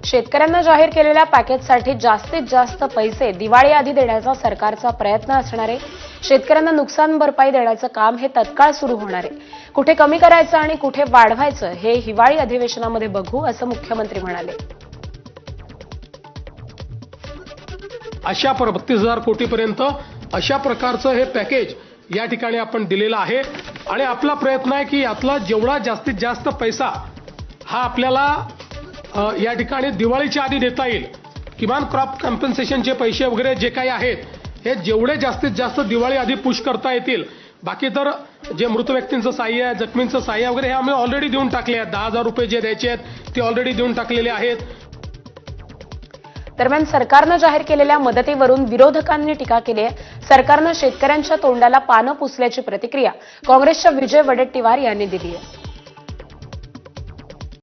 शेतकऱ्यांना जाहीर केलेल्या पॅकेजसाठी जास्तीत जास्त पैसे दिवाळीआधी देण्याचा सरकारचा प्रयत्न असणार आहे। शेतकऱ्यांना नुकसान भरपाई देण्याचं काम हे तत्काळ सुरू होणार आहे। कुठे कमी करायचं आणि कुठे वाढवायचं हे हिवाळी अधिवेशनामध्ये बघू, असं मुख्यमंत्री म्हणाले। अशा 32,000 कोटीपर्यंत अशा प्रकारचं हे पॅकेज या ठिकाणी आपण दिलेलं आहे आणि आपला प्रयत्न आहे की यातला जेवढा जास्तीत जास्त पैसा हा आपल्याला या ठिकाणी दिवाळीच्या आधी देता येईल। किमान क्रॉप कॉम्पेन्सेशनचे पैसे वगैरे जे काही आहेत हे जेवढे जास्तीत जास्त दिवाळी आधी पुश करता येतील। बाकी तर जे मृत व्यक्तींचं सहाय्य आहे, जखमींचं सहाय्य वगैरे हे आम्ही ऑलरेडी देऊन टाकले आहेत। 10,000 रुपये जे द्यायचे आहेत ते ऑलरेडी देऊन टाकलेले आहेत। दरम्यान सरकारनं जाहीर केलेल्या मदतीवरून विरोधकांनी टीका केली आहे। सरकारनं शेतकऱ्यांच्या तोंडाला पानं पुसल्याची प्रतिक्रिया काँग्रेसच्या विजय वडेट्टीवार यांनी दिली आहे।